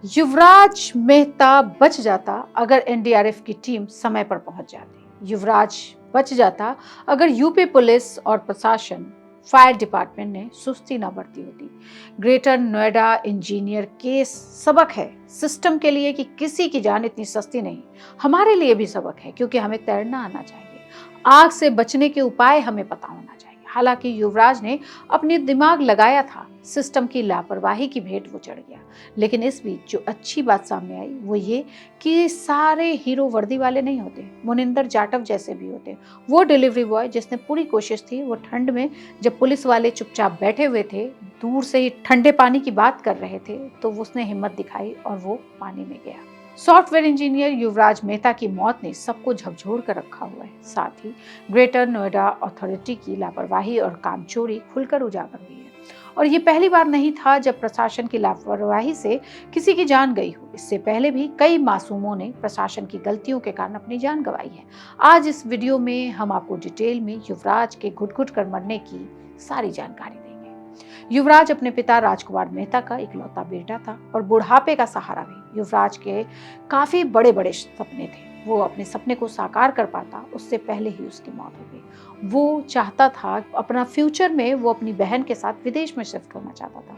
युवराज मेहता बच जाता अगर एनडीआरएफ की टीम समय पर पहुंच जाती। युवराज बच जाता अगर यूपी पुलिस और प्रशासन, फायर डिपार्टमेंट ने सुस्ती न बरती होती। ग्रेटर नोएडा इंजीनियर केस सबक है सिस्टम के लिए कि किसी की जान इतनी सस्ती नहीं। हमारे लिए भी सबक है क्योंकि हमें तैरना आना चाहिए। आग से बचने के उपाय हमें पता होना चाहिए। हालांकि युवराज ने अपनी दिमाग लगाया था, सिस्टम की लापरवाही की भेंट वो चढ़ गया। लेकिन इस बीच जो अच्छी बात सामने आई वो ये कि सारे हीरो वर्दी वाले नहीं होते। मुनिंदर जाटव जैसे भी होते। वो डिलीवरी बॉय जिसने पूरी कोशिश थी, वो ठंड में जब पुलिस वाले चुपचाप बैठे हुए थे, दूर से ही ठंडे पानी की बात कर रहे थे, तो उसने हिम्मत दिखाई और वो पानी में गया। सॉफ्टवेयर इंजीनियर युवराज मेहता की मौत ने सबको झकझोर कर रखा हुआ है। साथ ही ग्रेटर नोएडा अथॉरिटी की लापरवाही और कामचोरी खुलकर उजागर हुई है। और ये पहली बार नहीं था जब प्रशासन की लापरवाही से किसी की जान गई हो। इससे पहले भी कई मासूमों ने प्रशासन की गलतियों के कारण अपनी जान गंवाई है। आज इस वीडियो में हम आपको डिटेल में युवराज के घुट-घुट कर मरने की सारी जानकारी देंगे। युवराज अपने पिता राजकुमार मेहता का इकलौता बेटा था और बुढ़ापे का सहारा भी। युवराज के काफी बड़े बड़े सपने थे। वो अपने सपने को साकार कर पाता उससे पहले ही उसकी मौत हो गई। वो चाहता था अपना फ्यूचर में वो अपनी बहन के साथ विदेश में शिफ्ट होना चाहता था।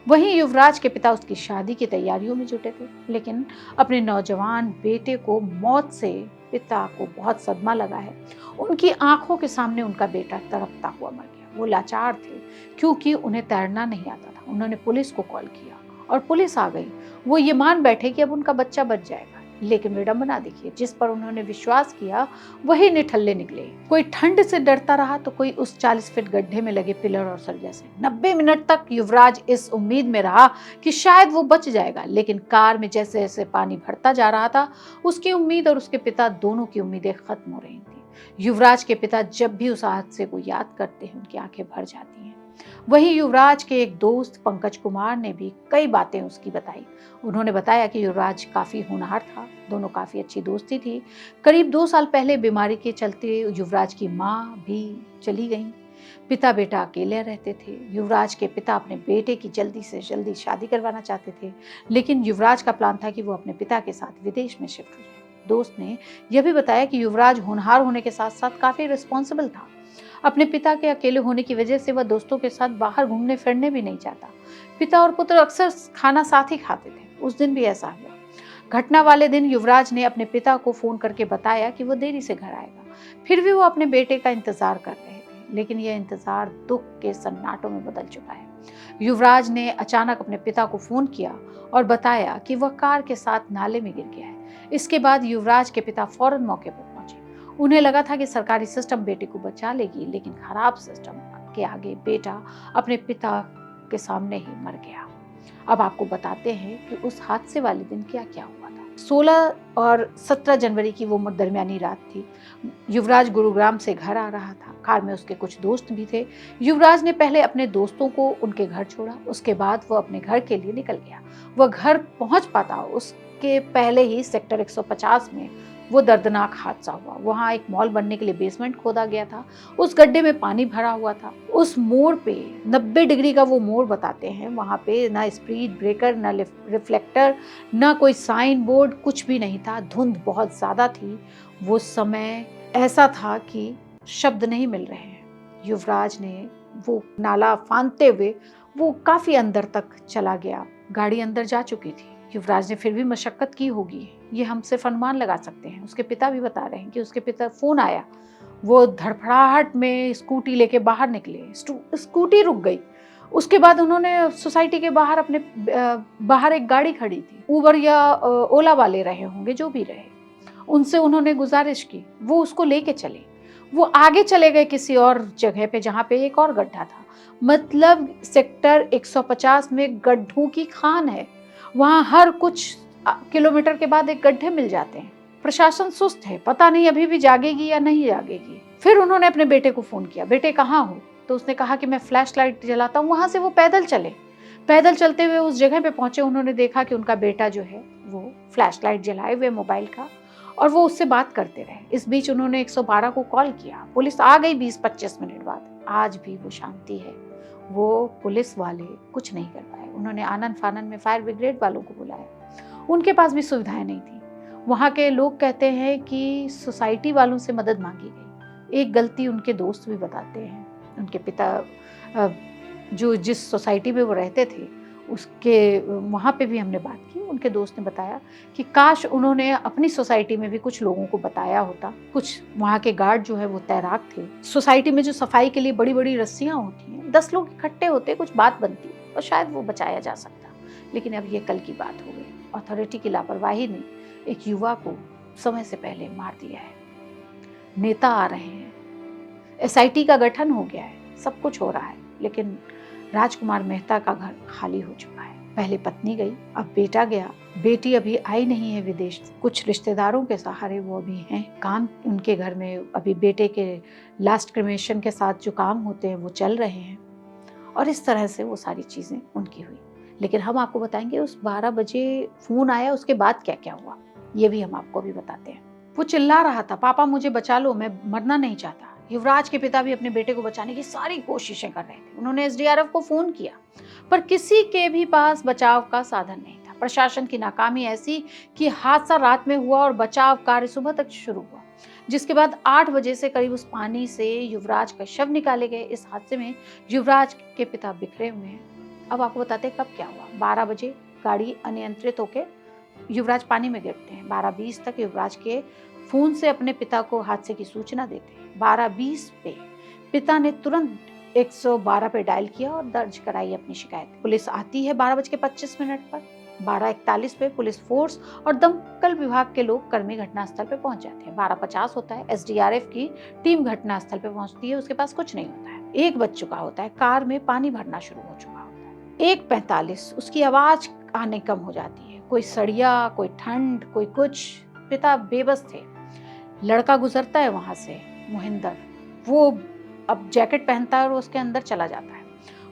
वहीं युवराज के पिता उसकी शादी की तैयारियों में जुटे थे, लेकिन अपने नौजवान बेटे को मौत से पिता को बहुत सदमा लगा है। उनकी आंखों के सामने उनका बेटा तड़पता हुआ मर गया। वो लाचार थे क्योंकि उन्हें तैरना नहीं आता था। उन्होंने पुलिस को कॉल किया और पुलिस आ गई। वो ये मान बैठे कि अब उनका बच्चा बच जाएगा, लेकिन विडंबना देखिए, जिस पर उन्होंने विश्वास किया वही निठल्ले निकले। कोई ठंड से डरता रहा तो कोई उस 40 फीट गड्ढे में लगे पिलर और सरिया से। 90 मिनट तक युवराज इस उम्मीद में रहा कि शायद वो बच जाएगा, लेकिन कार में जैसे जैसे पानी भरता जा रहा था, उसकी उम्मीद और उसके पिता दोनों की उम्मीदें खत्म हो रही थी। युवराज के पिता जब भी उस हादसे को याद करते हैं, उनकी आंखें भर जाती हैं। वहीं युवराज के एक दोस्त पंकज कुमार ने भी कई बातें उसकी बताई। उन्होंने बताया कि युवराज काफी होनहार था, दोनों काफी अच्छी दोस्ती थी। करीब 2 साल पहले बीमारी के चलते युवराज की माँ भी चली गईं। पिता बेटा अकेले रहते थे। युवराज के पिता अपने बेटे की जल्दी से जल्दी शादी करवाना चाहते थे, लेकिन युवराज का प्लान था कि वो अपने पिता के साथ विदेश में शिफ्ट हो जाए। दोस्त ने यह भी बताया कि युवराज होनहार होने के साथ साथ काफी रिस्पॉन्सिबल था। अपने पिता के अकेले होने की वजह से वह दोस्तों के साथ बाहर घूमने फिरने भी नहीं चाहता। पिता और पुत्र अक्सर खाना साथ ही खाते थे। उस दिन भी ऐसा हुआ। घटना वाले दिन युवराज ने अपने पिता को फोन करके बताया कि वो देरी से घर आएगा। फिर भी वो अपने बेटे का इंतजार कर रहे थे, लेकिन यह इंतजार दुख के सन्नाटों में बदल चुका है। युवराज ने अचानक अपने पिता को फोन किया और बताया कि वह कार के साथ नाले में गिर गया है। इसके बाद युवराज के पिता फौरन मौके पर पहुंचे। उन्हें लगा था कि सरकारी सिस्टम बेटे को बचा लेगी, लेकिन खराब सिस्टम के आगे बेटा अपने पिता के सामने ही मर गया। अब आपको बताते हैं कि उस हादसे वाले दिन क्या क्या हुआ था। 16 और 17 जनवरी की वो दरमियानी रात थी। युवराज गुरुग्राम से घर आ रहा था। कार में उसके कुछ दोस्त भी थे। युवराज ने पहले अपने दोस्तों को उनके घर छोड़ा, उसके बाद वो अपने घर के लिए निकल गया। वह घर पहुंच पाता उसके पहले ही सेक्टर 150 में वो दर्दनाक हादसा हुआ। वहां एक मॉल बनने के लिए बेसमेंट खोदा गया था। उस गड्ढे में पानी भरा हुआ था। उस मोड़ पे 90 डिग्री का वो मोड़ बताते हैं, वहां पे ना स्पीड ब्रेकर, ना रिफ्लेक्टर, ना कोई साइन बोर्ड, कुछ भी नहीं था। धुंध बहुत ज्यादा थी। वो समय ऐसा था कि शब्द नहीं मिल रहे हैं। युवराज ने वो नाला फांदते हुए वो काफी अंदर तक चला गया। गाड़ी अंदर जा चुकी थी। युवराज ने फिर भी मशक्कत की होगी, ये हम सिर्फ अनुमान लगा सकते हैं। उसके पिता भी बता रहे हैं कि उसके पिता फोन आया, वो धड़फड़ाहट में स्कूटी लेके बाहर निकले। स्कूटी रुक गई। उसके बाद उन्होंने सोसाइटी के बाहर अपने बाहर एक गाड़ी खड़ी थी, उबर या ओला वाले रहे होंगे, जो भी रहे, उनसे उन्होंने गुजारिश की, वो उसको लेके चले। वो आगे चले गए किसी और जगह पे जहाँ पे एक और गड्ढा था। मतलब सेक्टर 150 में गड्ढों की खान है। वहां हर कुछ किलोमीटर के बाद एक गड्ढे मिल जाते हैं। प्रशासन सुस्त है, पता नहीं अभी भी जागेगी या नहीं जागेगी। फिर उन्होंने अपने बेटे को फोन किया, बेटे कहाँ हो? तो उसने कहा कि मैं फ्लैश लाइट जलाता हूँ। वहां से वो पैदल चले। पैदल चलते हुए उस जगह पे पहुंचे। उन्होंने देखा कि उनका बेटा जो है वो फ्लैश लाइट जलाए हुए मोबाइल का, और वो उससे बात करते रहे। इस बीच उन्होंने 112 को कॉल किया। पुलिस आ गई 20-25 मिनट बाद। आज भी वो शांति है। वो पुलिस वाले कुछ नहीं कर पाए। उन्होंने आनन फानन में फायर ब्रिगेड वालों को बुलाया। उनके पास भी सुविधाएं नहीं थी। वहाँ के लोग कहते हैं कि सोसाइटी वालों से मदद मांगी गई। एक गलती उनके दोस्त भी बताते हैं। उनके पिता जो जिस सोसाइटी में वो रहते थे उसके वहाँ पे भी हमने बात की। उनके दोस्त ने बताया कि काश उन्होंने अपनी सोसाइटी में भी कुछ लोगों को बताया होता। कुछ वहाँ के गार्ड जो है वो तैराक थे। सोसाइटी में जो सफाई के लिए बड़ी बड़ी रस्सियाँ होती हैं, 10 लोग इकट्ठे होते, कुछ बात बनती और शायद वो बचाया जा सकता। लेकिन अब ये कल की बात हो गई। अथॉरिटी की लापरवाही ने एक युवा को समय से पहले मार दिया है। नेता आ रहे हैं, एसआईटी का गठन हो गया है, सब कुछ हो रहा है, लेकिन राजकुमार मेहता का घर खाली हो चुका है। पहले पत्नी गई, अब बेटा गया। बेटी अभी आई नहीं है विदेश से। कुछ रिश्तेदारों के सहारे वो अभी हैं। काम उनके घर में अभी बेटे के लास्ट क्रिमेशन के साथ जो काम होते हैं वो चल रहे हैं, और इस तरह से वो सारी चीजें उनकी हुई। लेकिन हम आपको बताएंगे उस 12 बजे फोन आया, उसके बाद क्या क्या हुआ ये भी हम आपको भी बताते हैं। वो चिल्ला रहा था, पापा मुझे बचा लो, मैं मरना नहीं चाहता। युवराज के पिता भी अपने बेटे को बचाने की सारी कोशिशें कर रहे थे। उन्होंने एसडीआरएफ को फोन किया, पर किसी के भी पास बचाव का साधन नहीं था। प्रशासन की नाकामी ऐसी कि हादसा रात में हुआ और बचाव कार्य सुबह तक शुरू हुआ, जिसके बाद 8 बजे से करीब उस पानी से युवराज का शव निकाले गए। इस हादसे में युवराज के पिता बिखरे हुए हैं। अब आपको बताते हैं कब क्या हुआ। 12 बजे गाड़ी अनियंत्रित होकर युवराज पानी में गिरते हैं। 12:20 तक युवराज के फोन से अपने पिता को हादसे की सूचना देते हैं। 12:20 पे पिता ने तुरंत 112 पे डायल किया और दर्ज कराई अपनी शिकायत। पुलिस आती है 12:25 पर। 12:41 पे पुलिस फोर्स और दमकल विभाग के लोग कर्मी घटनास्थल पे पहुंच जाते हैं। 12:50 होता है, एसडीआरएफ की टीम घटनास्थल पे पहुंचती है। उसके पास कुछ नहीं होता है, 1 बज चुका होता है, कार में पानी भरना शुरू हो चुका होता है। 1:45 उसकी आवाज आने कम हो जाती है। कोई सड़िया, कोई ठंड, कोई कुछ। पिता बेबस थे। लड़का गुजरता है वहां से, मोहिंदर, वो अब जैकेट पहनता है और उसके अंदर चला जाता है।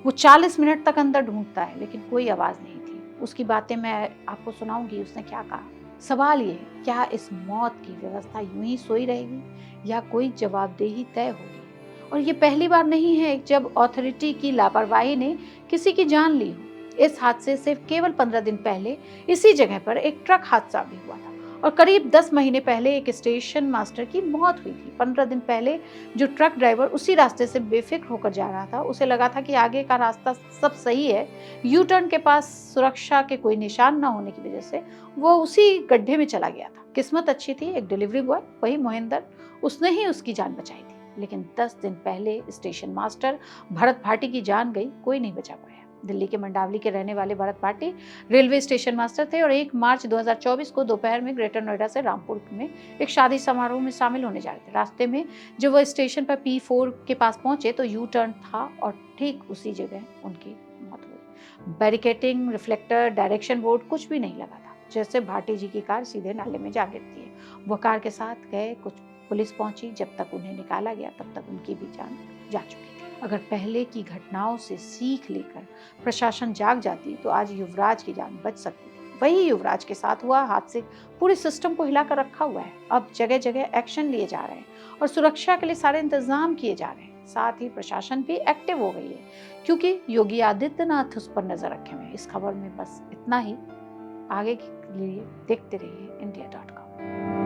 वो 40 मिनट तक अंदर ढूंढता है, लेकिन कोई आवाज नहीं थी। उसकी बातें मैं आपको सुनाऊंगी, उसने क्या कहा। सवाल ये है, क्या इस मौत की व्यवस्था यूं ही सोई रहेगी या कोई जवाबदेही तय होगी? और ये पहली बार नहीं है जब अथॉरिटी की लापरवाही ने किसी की जान ली हो। इस हादसे से केवल 15 दिन पहले इसी जगह पर एक ट्रक हादसा भी हुआ था, और करीब 10 महीने पहले एक स्टेशन मास्टर की मौत हुई थी। 15 दिन पहले जो ट्रक ड्राइवर उसी रास्ते से बेफिक्र होकर जा रहा था, उसे लगा था कि आगे का रास्ता सब सही है, यू टर्न के पास सुरक्षा के कोई निशान न होने की वजह से वो उसी गड्ढे में चला गया था। किस्मत अच्छी थी, एक डिलीवरी बॉय, वही मोहिंदर, उसने ही उसकी जान बचाई थी। लेकिन 10 दिन पहले स्टेशन मास्टर भरत भाटी की जान गई, कोई नहीं बचा पाया। दिल्ली के मंडावली के रहने वाले Bharat Bhati railway station master थे और 1 मार्च 2024 को दोपहर में ग्रेटर नोएडा से रामपुर में एक शादी समारोह में शामिल होने जा रहे थे। रास्ते में जब वह स्टेशन पर P4 के पास पहुंचे तो यू टर्न था और ठीक उसी जगह उनकी मौत हुई। बैरिकेटिंग, रिफ्लेक्टर, डायरेक्शन बोर्ड कुछ भी नहीं लगा था। जैसे भाटी जी की कार सीधे नाले में जा गिरती है। वह कार के साथ गए, कुछ पुलिस पहुंची। जब तक उन्हें निकाला गया तब तक उनकी भी जान जा चुकी थी। अगर पहले की घटनाओं से सीख लेकर प्रशासन जाग जाती तो आज युवराज की जान बच सकती थी। वही युवराज के साथ हुआ हादसे पूरे सिस्टम को हिलाकर रखा हुआ है। अब जगह जगह एक्शन लिए जा रहे हैं और सुरक्षा के लिए सारे इंतजाम किए जा रहे हैं। साथ ही प्रशासन भी एक्टिव हो गई है, क्योंकि योगी आदित्यनाथ उस पर नजर रखे हुए हैं। इस खबर में बस इतना ही। आगे के लिए देखते रहिए India.com।